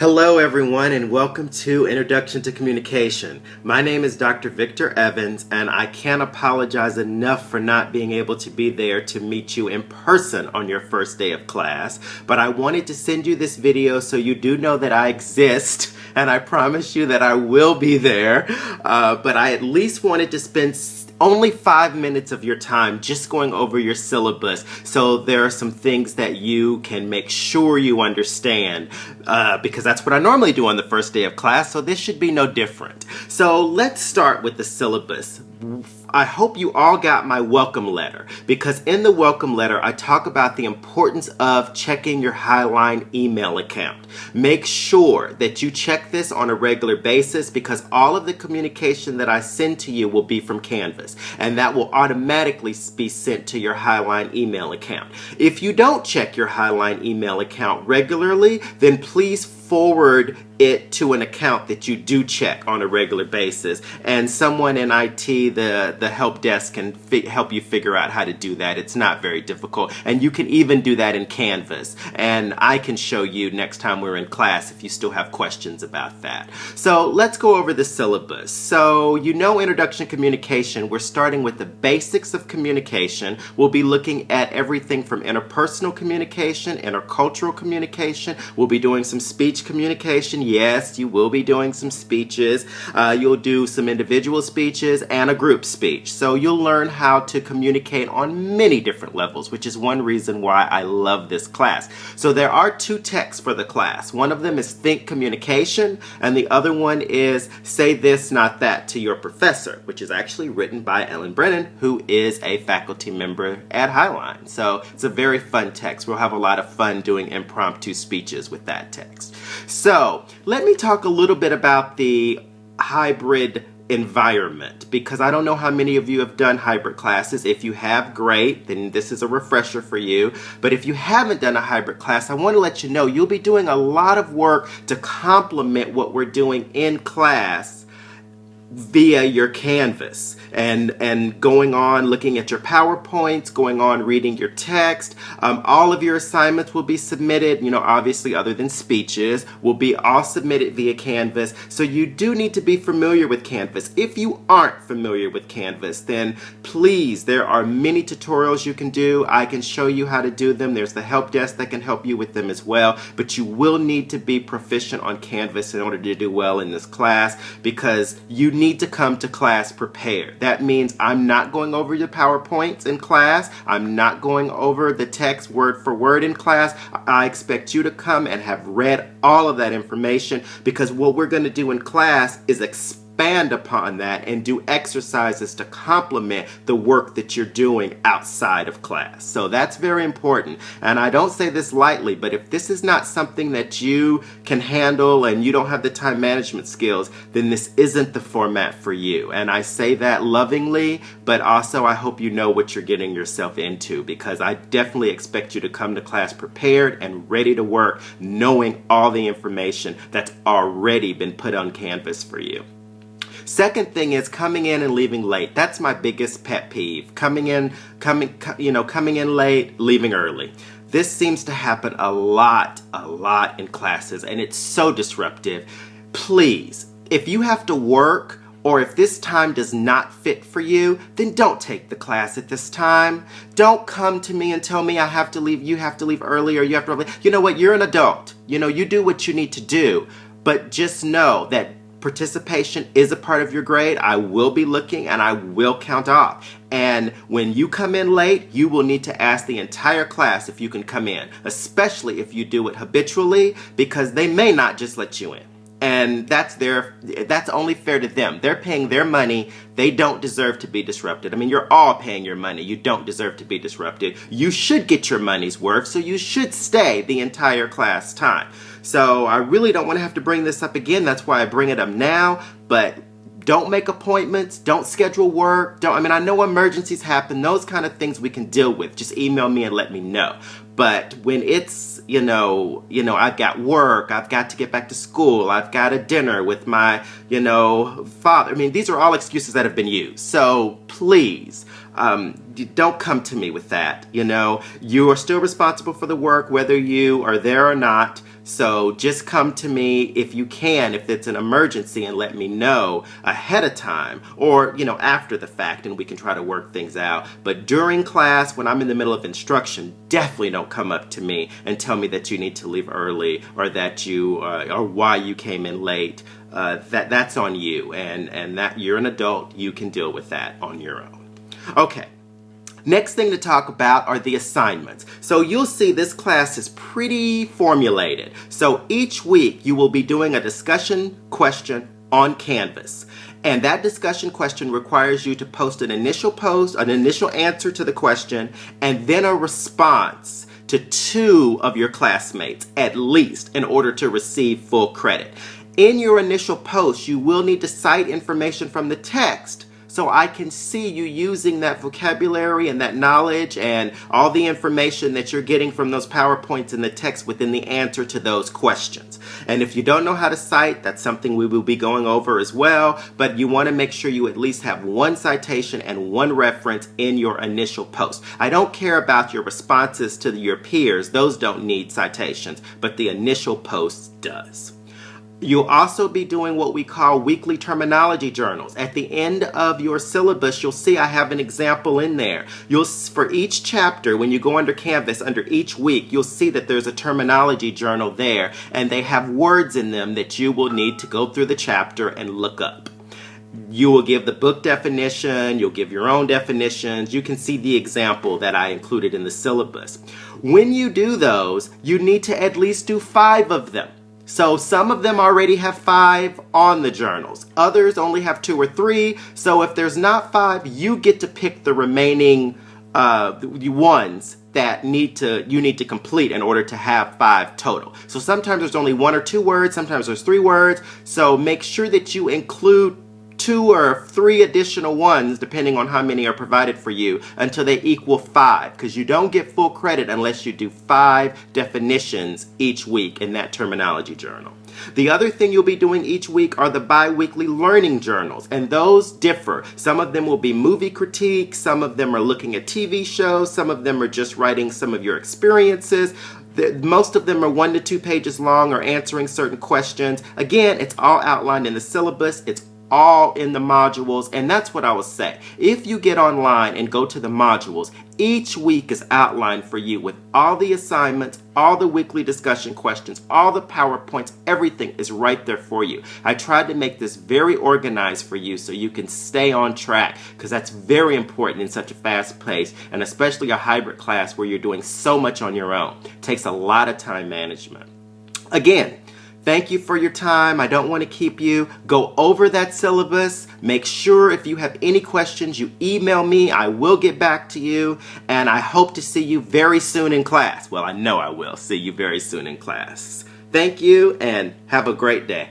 Hello everyone and welcome to Introduction to Communication. My name is Dr. Victor Evans and I can't apologize enough for not being able to be there to meet you in person on your first day of class. But I wanted to send you this video so you do know that I exist, and I promise you that I will be there. But I at least wanted to spend only 5 minutes of your time just going over your syllabus, so there are some things that you can make sure you understand, because that's what I normally do on the first day of class, so this should be no different. So let's start with the syllabus. I hope you all got my welcome letter, because in the welcome letter I talk about the importance of checking your Highline email account. Make sure that you check this on a regular basis, because all of the communication that I send to you will be from Canvas, and that will automatically be sent to your Highline email account. If you don't check your Highline email account regularly, then please forward it to an account that you do check on a regular basis, and someone in IT, the help desk, can help you figure out how to do that. It's not very difficult, and you can even do that in Canvas, and I can show you next time we're in class if you still have questions about that. So let's go over the syllabus. So you know, Introduction to Communication, we're starting with the basics of communication. We'll be looking at everything from interpersonal communication, intercultural communication. We'll be doing some speech communication. Yes, you will be doing some speeches. You'll do some individual speeches and a group speech. So you'll learn how to communicate on many different levels, which is one reason why I love this class. So there are two texts for the class. One of them is Think Communication, and the other one is Say This, Not That to Your Professor, which is actually written by Ellen Brennan, who is a faculty member at Highline. So it's a very fun text. We'll have a lot of fun doing impromptu speeches with that text. So let me talk a little bit about the hybrid environment, because I don't know how many of you have done hybrid classes. If you have, great, then this is a refresher for you. But if you haven't done a hybrid class, I want to let you know you'll be doing a lot of work to complement what we're doing in class via your Canvas, and going on looking at your PowerPoints, going on reading your text. All of your assignments will be submitted, obviously other than speeches, will be all submitted via Canvas. So you do need to be familiar with Canvas. If you aren't familiar with Canvas, then please, there are many tutorials you can do. I can show you how to do them. There's the help desk that can help you with them as well. But you will need to be proficient on Canvas in order to do well in this class, because you need to come to class prepared. That means I'm not going over your PowerPoints in class. I'm not going over the text word for word in class. I expect you to come and have read all of that information, because what we're going to do in class is expand upon that and do exercises to complement the work that you're doing outside of class. So that's very important. And I don't say this lightly, but if this is not something that you can handle and you don't have the time management skills, then this isn't the format for you. And I say that lovingly, but also I hope you know what you're getting yourself into, because I definitely expect you to come to class prepared and ready to work, knowing all the information that's already been put on Canvas for you. Second thing is coming in and leaving late. That's my biggest pet peeve. Coming in late, leaving early. This seems to happen a lot in classes, and it's so disruptive. Please, if you have to work, or if this time does not fit for you, then don't take the class at this time. Don't come to me and tell me I have to leave, you have to leave early, or you have to leave. You know what, you're an adult. You do what you need to do, but just know that participation is a part of your grade. I will be looking and I will count off. And when you come in late, you will need to ask the entire class if you can come in, especially if you do it habitually, because they may not just let you in. And that's only fair to them. They're paying their money. They don't deserve to be disrupted. I mean, you're all paying your money. You don't deserve to be disrupted. You should get your money's worth, so you should stay the entire class time. So I really don't want to have to bring this up again. That's why I bring it up now. But don't make appointments. Don't schedule work. I know emergencies happen. Those kind of things we can deal with. Just email me and let me know. But when it's, I've got work, I've got to get back to school, I've got a dinner with my, father. These are all excuses that have been used. So please, don't come to me with that. You are still responsible for the work, whether you are there or not. So just come to me if you can, if it's an emergency, and let me know ahead of time, or after the fact, and we can try to work things out. But during class, when I'm in the middle of instruction, definitely don't come up to me and tell me that you need to leave early, or that or why you came in late. That's on you, and that you're an adult, you can deal with that on your own. Okay. Next thing to talk about are the assignments. So you'll see this class is pretty formulated. So each week you will be doing a discussion question on Canvas. And that discussion question requires you to post, an initial answer to the question, and then a response to 2 of your classmates, at least, in order to receive full credit. In your initial post, you will need to cite information from the text, so I can see you using that vocabulary and that knowledge and all the information that you're getting from those PowerPoints and the text within the answer to those questions. And if you don't know how to cite, that's something we will be going over as well, but you want to make sure you at least have 1 citation and 1 reference in your initial post. I don't care about your responses to your peers, those don't need citations, but the initial post does. You'll also be doing what we call weekly terminology journals. At the end of your syllabus, you'll see I have an example in there. For each chapter, when you go under Canvas, under each week, you'll see that there's a terminology journal there, and they have words in them that you will need to go through the chapter and look up. You will give the book definition, you'll give your own definitions. You can see the example that I included in the syllabus. When you do those, you need to at least do 5 of them. So some of them already have 5 on the journals. Others only have 2 or 3. So if there's not 5, you get to pick the remaining ones that you need to complete in order to have 5 total. So sometimes there's only 1 or 2 words, sometimes there's 3 words. So make sure that you include 2 or 3 additional ones, depending on how many are provided for you, until they equal 5, because you don't get full credit unless you do 5 definitions each week in that terminology journal. The other thing you'll be doing each week are the bi-weekly learning journals, and those differ. Some of them will be movie critiques, some of them are looking at TV shows, some of them are just writing some of your experiences. Most of them are 1 to 2 pages long, or answering certain questions. Again, it's all outlined in the syllabus. It's all in the modules, and that's what I will say. If you get online and go to the modules, each week is outlined for you with all the assignments, all the weekly discussion questions, all the PowerPoints, everything is right there for you. I tried to make this very organized for you so you can stay on track, because that's very important in such a fast pace, and especially a hybrid class where you're doing so much on your own. It takes a lot of time management. Again, thank you for your time. I don't want to keep you. Go over that syllabus. Make sure if you have any questions, you email me. I will get back to you. And I hope to see you very soon in class. Well, I know I will see you very soon in class. Thank you, and have a great day.